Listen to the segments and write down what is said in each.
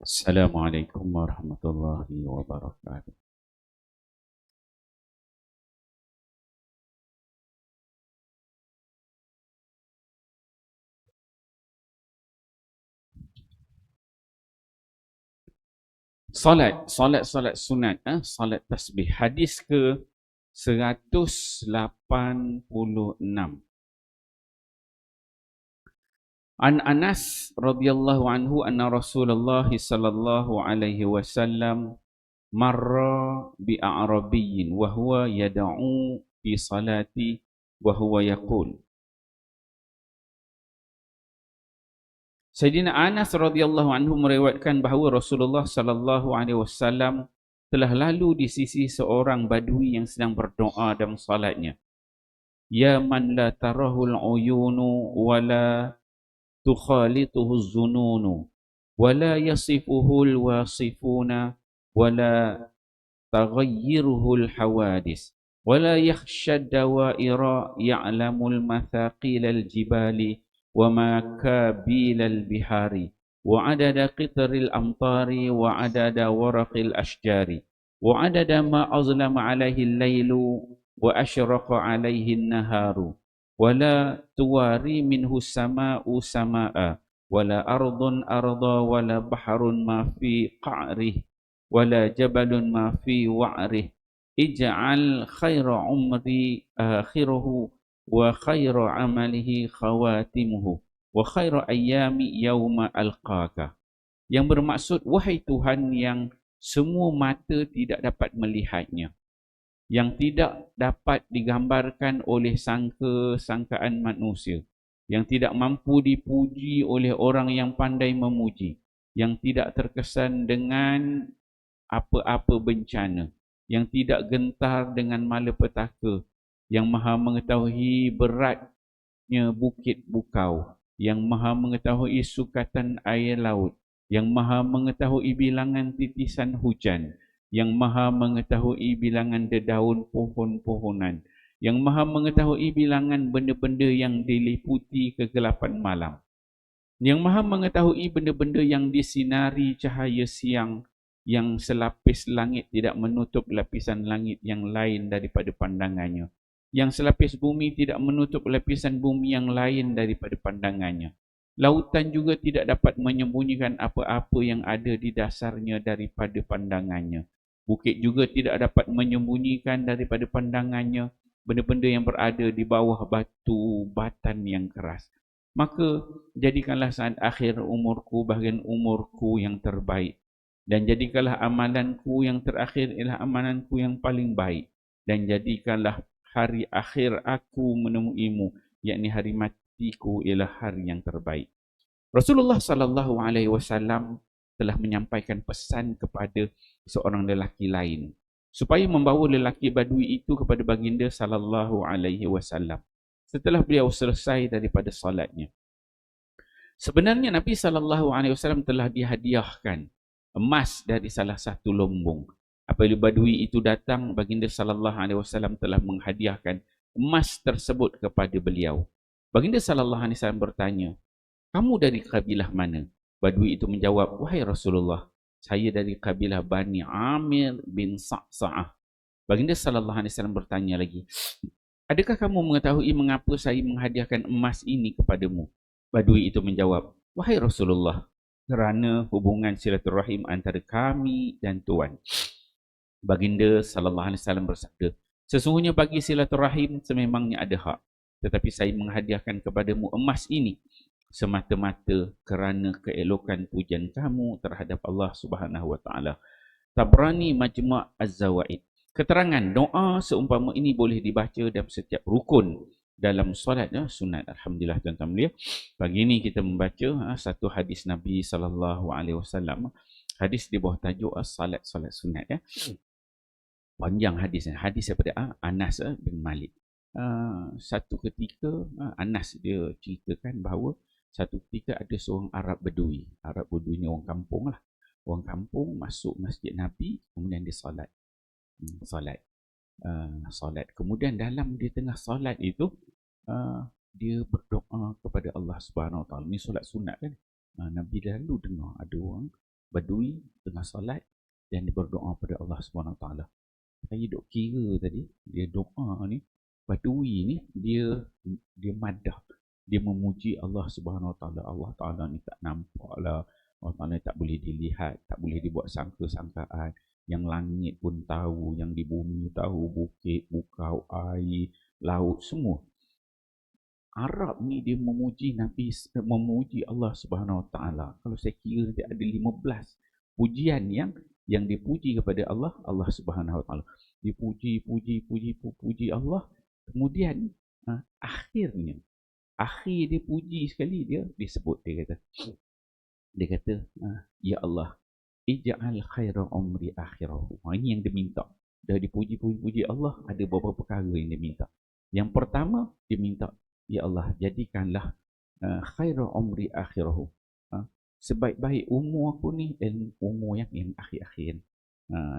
Assalamualaikum warahmatullahi wabarakatuh. Salat sunat, salat tasbih. Hadis ke 186. An Anas radhiyallahu anhu anna Rasulullah sallallahu alaihi wasallam marra bi a'rabiyyin wa huwa yad'u fi salati wa huwa yaqul. Sayyidina Anas radhiyallahu anhu meriwayatkan bahawa Rasulullah sallallahu alaihi wasallam telah lalu di sisi seorang badui yang sedang berdoa dalam salatnya. Ya man la tarahul uyunu wa la tukhalituhu zununu wa la yasifuhu alwasifuna wa la taghayyiruhu alhawadis wa la yakhsha dawaira ya'lamul mathaqil aljibali ومكابيل البحار وعدد قطر الأمطار وعدد ورق الأشجار وعدد ما أظلم عليه الليل وأشرق عليه النهار ولا تواري منه السماء سماء ولا أرض أرضا ولا بحر ما في قعره ولا جبل ما في وعره اجعل خير عمري آخره wa khairu amalihi khawatimuhu wa khairu ayyami yauma alqaka. Yang bermaksud, wahai Tuhan yang semua mata tidak dapat melihatnya, yang tidak dapat digambarkan oleh sangkaan manusia, yang tidak mampu dipuji oleh orang yang pandai memuji, yang tidak terkesan dengan apa-apa bencana, yang tidak gentar dengan malapetaka, yang maha mengetahui beratnya bukit bukau, yang maha mengetahui sukatan air laut, yang maha mengetahui bilangan titisan hujan, yang maha mengetahui bilangan dedaun pohon-pohonan, yang maha mengetahui bilangan benda-benda yang diliputi kegelapan malam, yang maha mengetahui benda-benda yang disinari cahaya siang, yang selapis langit tidak menutup lapisan langit yang lain daripada pandangannya, yang selapis bumi tidak menutup lapisan bumi yang lain daripada pandangannya. Lautan juga tidak dapat menyembunyikan apa-apa yang ada di dasarnya daripada pandangannya. Bukit juga tidak dapat menyembunyikan daripada pandangannya benda-benda yang berada di bawah batu batan yang keras. Maka jadikanlah saat akhir umurku bahagian umurku yang terbaik, dan jadikanlah amalanku yang terakhir ialah amalanku yang paling baik, dan jadikanlah hari akhir aku menemuimu, yakni hari matiku ialah hari yang terbaik. Rasulullah sallallahu alaihi wasallam telah menyampaikan pesan kepada seorang lelaki lain supaya membawa lelaki badui itu kepada baginda sallallahu alaihi wasallam setelah beliau selesai daripada salatnya. Sebenarnya Nabi sallallahu alaihi wasallam telah dihadiahkan emas dari salah satu lumbung. Apabila badui itu datang, baginda sallallahu alaihi wasallam telah menghadiahkan emas tersebut kepada beliau. Baginda sallallahu alaihi wasallam bertanya, "Kamu dari kabilah mana?" Badui itu menjawab, "Wahai Rasulullah, saya dari kabilah Bani Amir bin Sa'sa'ah." Baginda sallallahu alaihi wasallam bertanya lagi, "Adakah kamu mengetahui mengapa saya menghadiahkan emas ini kepadamu?" Badui itu menjawab, "Wahai Rasulullah, kerana hubungan silaturahim antara kami dan Tuan." Baginda sallallahu alaihi wasallam bersabda, "Sesungguhnya bagi silaturahim sememangnya ada hak, tetapi saya menghadiahkan kepadamu emas ini semata-mata kerana keelokan pujian kamu terhadap Allah Subhanahu wa taala." Tabrani Majmu' Az-Zawaid. Keterangan doa seumpama ini boleh dibaca dalam setiap rukun dalam solat sunat. Alhamdulillah tuan-tuan mulia. Pagi ini kita membaca satu hadis Nabi sallallahu alaihi wasallam. Hadis di bawah tajuk salat sunat ya. Panjang hadisnya. Hadis daripada Anas bin Malik. Satu ketika Anas dia ceritakan bahawa satu ketika ada seorang Arab Bedui. Arab Bedui ni orang kampung lah. Orang kampung masuk masjid Nabi, kemudian dia solat. Solat. Kemudian dalam di tengah solat itu, dia berdoa kepada Allah Subhanahu Wa Taala. Ni solat sunat kan? Nabi lalu dengar ada orang Badui tengah solat dan dia berdoa pada Allah Subhanahu Wa Taala. Saya duk kira tadi, dia doa ni, Badui ni, dia madah, dia memuji Allah Subhanahu Wa Taala. Allah Taala ni tak nampak lah, Allah Taala ni tak boleh dilihat, tak boleh dibuat sangka-sangkaan. Yang langit pun tahu, yang di bumi tahu, bukit, bukau, air, laut, semua. Arab ni dia memuji Nabi, memuji Allah Subhanahu Wa Taala. Kalau saya kira dia ada 15 pujian yang dipuji kepada Allah, Allah Subhanahu Wa Taala. Dipuji, puji Allah. Kemudian akhir dia puji sekali, dia disebut, dia kata ya Allah, ij'al khaira umri akhirahu. Ini yang dia minta. Dah dipuji Allah, ada beberapa perkara yang dia minta. Yang pertama, dia minta, ya Allah, jadikanlah khaira umri akhirahu. Sebaik-baik umur aku ni dan umur yang akhir-akhir.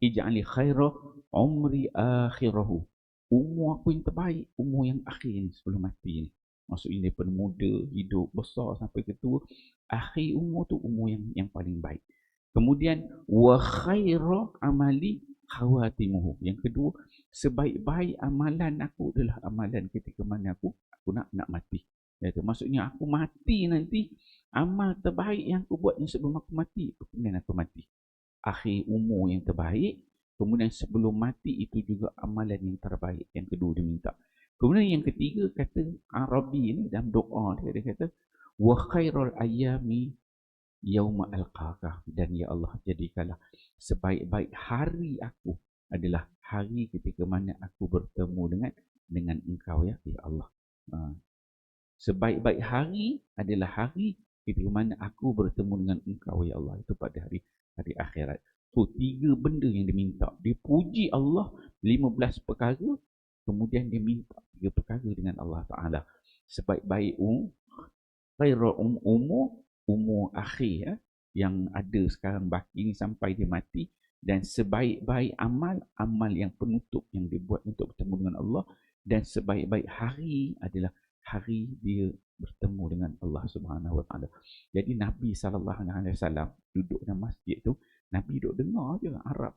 Ij'al khaira umri akhirahu. Umur aku yang terbaik, umur yang akhir ni, sebelum mati ni. Maksudnya daripada muda, hidup, besar sampai ke tua, akhir umur tu umur yang paling baik. Kemudian wa khaira amali khawatimuhu. Yang kedua, sebaik-baik amalan aku adalah amalan ketika mana aku nak mati. Iaitu maksudnya aku mati nanti, amal terbaik yang aku buat sebelum aku mati, kemudian aku mati. Akhir umur yang terbaik, kemudian sebelum mati itu juga amalan yang terbaik. Yang kedua dia minta. Kemudian yang ketiga kata Arabi ni dalam doa dia kata wa khairul ayyami yauma alqaka, dan ya Allah, jadikanlah sebaik-baik hari aku adalah hari ketika mana aku bertemu dengan engkau, ya Allah. Sebaik-baik hari adalah hari ketika mana aku bertemu dengan engkau, ya Allah. Itu pada hari akhirat. So, 3 benda yang diminta. Dia puji Allah 15 perkara, kemudian dia minta 3 perkara dengan Allah Ta'ala. Sebaik-baik khairul umur akhir yang ada sekarang baki ni sampai dia mati, dan sebaik-baik amal yang penutup yang dibuat untuk bertemu dengan Allah, dan sebaik-baik hari adalah hari dia bertemu dengan Allah Subhanahu Wa Taala. Jadi Nabi SAW duduk dalam masjid tu, Nabi duduk dengar je Arab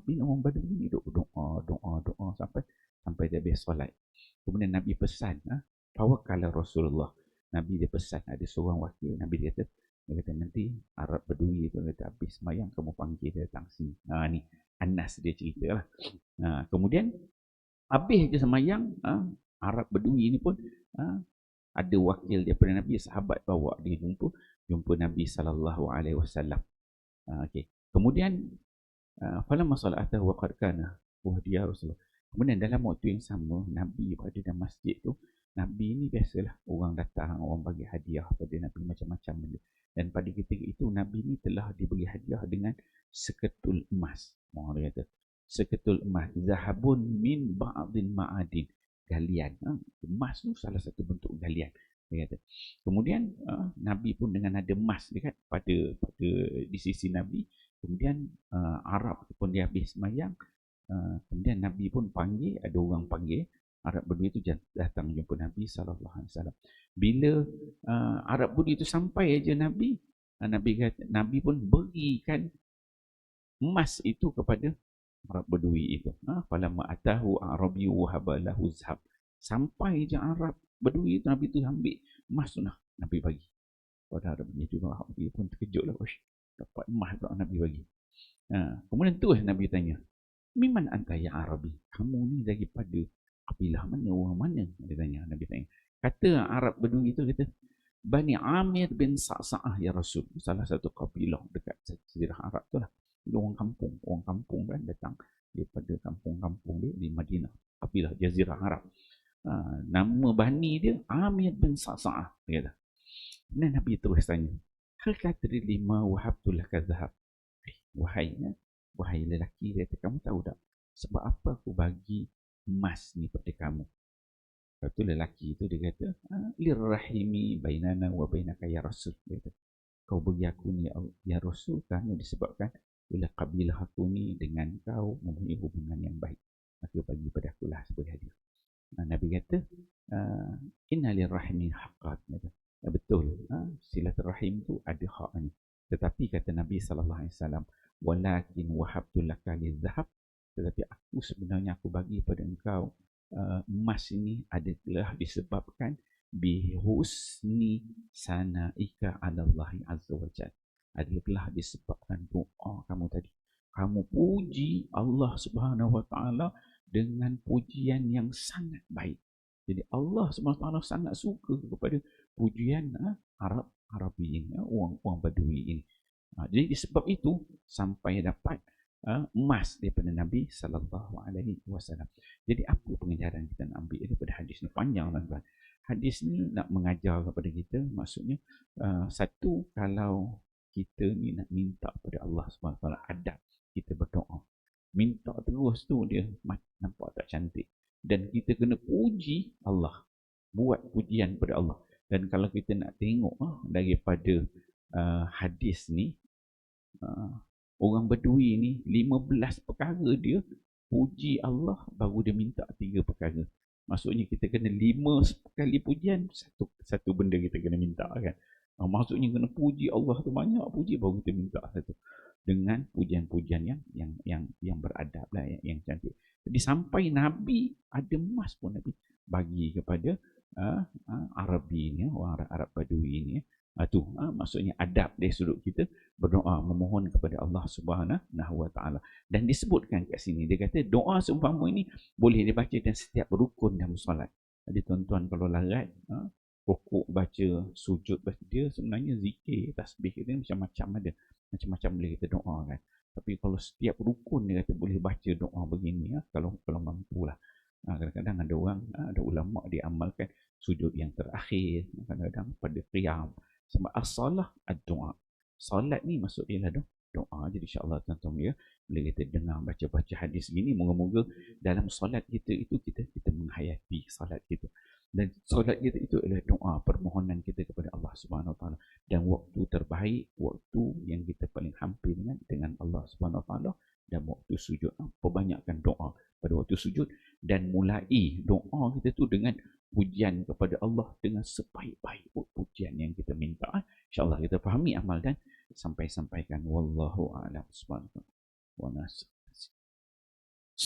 ni, orang Badui ni duduk doa sampai dia habis solat. Kemudian Nabi pesan, tawakal Rasulullah. Nabi dia pesan, ada seorang wakil, Nabi dia kata nanti Arab Badui tu kata habis semayang kamu panggil dia datang sini. Ni Anas dia cerita lah. Kemudian habis je semayang, Arab Badui ni pun ada wakil daripada Nabi, sahabat bawa dia jumpa Nabi SAW. Okay. Kemudian falamma salatahu wa qad kana dia Rasulullah. Kemudian dalam waktu yang sama, Nabi pada dalam masjid tu, Nabi ni biasalah orang datang, orang bagi hadiah pada Nabi macam-macam benda. Dan pada ketika itu Nabi ni telah diberi hadiah dengan seketul emas. Dia kata seketul emas, zahabun min ba'din ma'adin, galian. Emas tu salah satu bentuk galian. Dia kata. Kemudian Nabi pun dengan ada emas dekat pada di sisi Nabi. Kemudian Arab pun dia habis semayang. Kemudian Nabi pun panggil, ada orang panggil Arab Badui itu datang jumpa Nabi SAW. Bila Arab Badui itu sampai aja Nabi kata, Nabi pun berikan emas itu kepada Arab Badui itu. Falamma atahu Arabi wahabalahu zahab. Sampai je Arab Badui itu, Nabi itu ambil emas tu, Nabi bagi. Pada Arab Badui itu, Arab Badui pun terkejut lah, dapat emas tu Nabi bagi. Kemudian tu Nabi tanya, miman anta ya Arabi? Kamu ni daripada kabilah mana, orang mana? Dia tanya, Nabi tanya. Kata Arab Badui itu, kata, Bani Amir bin Sa'sa'ah ya Rasul. Salah satu kabilah dekat Jazirah Arab tu lah. Orang kampung kan datang daripada kampung-kampung dia di Madinah, kabilah Jazirah Arab. Nama Bani dia Amir bin Sa'sa'ah. Dia kata. Dan Nabi terus tanya, hal kadri lima wahabtul kadzahab. Wahai lelaki, dia kata, kamu tahu tak sebab apa aku bagi emas ni pada kamu? Lepas tu lelaki tu dia kata, lirrahimi bainana wa bainaka ya Rasul. Dia kata, kau bagi aku ni ya Rasul kerana disebabkan bila kabilah aku ni dengan kau mempunyai hubungan yang baik, maka bagi pada akulah sebagai hadiah. Nabi kata, inna lirrahimi haqqat. Betul, silaturahim tu ada hak ni. Tetapi kata Nabi SAW, walakin wahabtu laka lidzahab, tetapi aku sebenarnya aku bagi pada engkau emas ini adalah disebabkan bihusni sanaika alallahi azza wa jalla, adalah disebabkan doa kamu tadi. Kamu puji Allah Subhanahu wa taala dengan pujian yang sangat baik. Jadi Allah Subhanahu wa taala sangat suka kepada pujian Arabi ini, orang Badui ini. Jadi disebab itu sampai dapat emas daripada Nabi sallallahu alaihi wasallam. Jadi apa pengajaran kita nak ambil daripada hadis ni? Panjang tuan-tuan. Hadis ni nak mengajar kepada kita, maksudnya satu, kalau kita ni nak minta kepada Allah Subhanahu wa taala, adab kita berdoa. Minta terus tu dia nampak tak cantik. Dan kita kena puji Allah. Buat pujian kepada Allah. Dan kalau kita nak tengok daripada hadis ni, orang Badui ni 15 perkara dia puji Allah, baru dia minta 3 perkara. Maksudnya kita kena 5 kali pujian, satu benda kita kena minta kan. Maksudnya kena puji Allah tu banyak puji, baru kita minta satu. Dengan pujian-pujian yang beradab lah, yang cantik. Jadi sampai Nabi ada emas pun Nabi bagi kepada Arabi ni, orang Arab Badui ni. Maksudnya adab dari sudut kita berdoa, memohon kepada Allah Subhanahu wa taala. Dan disebutkan kat sini, dia kata doa seumpama ini boleh dibaca dalam setiap rukun dalam solat. Jadi tuan-tuan kalau larat, rukuk baca, sujud baca, dia sebenarnya zikir, tasbih kita macam-macam ada. Macam-macam boleh kita doa kan. Tapi kalau setiap rukun dia kata boleh baca doa begini, kalau mampu lah. Kadang-kadang ada orang, ada ulama dia amalkan sujud yang terakhir, kadang-kadang pada qiyam. Sebab as-salah ad-doa. Salat ni maksud dia lah doa. Jadi insyaAllah tuan-tuan ya, bila kita dengar baca-baca hadis gini, moga-moga dalam salat kita itu kita menghayati salat kita. Dan solat kita itu adalah doa, permohonan kita kepada Allah Subhanahu Wa Taala. Dan waktu terbaik, waktu yang kita paling hampir dengan Allah Subhanahu Wa Taala, dan waktu sujud. Perbanyakkan doa pada waktu sujud, dan mulai doa kita tu dengan pujian kepada Allah dengan sebaik-baik pujian yang kita minta. InsyaAllah kita fahami, amal dan sampaikan. Wallahu a'lam. Subhanahu wa ta'ala.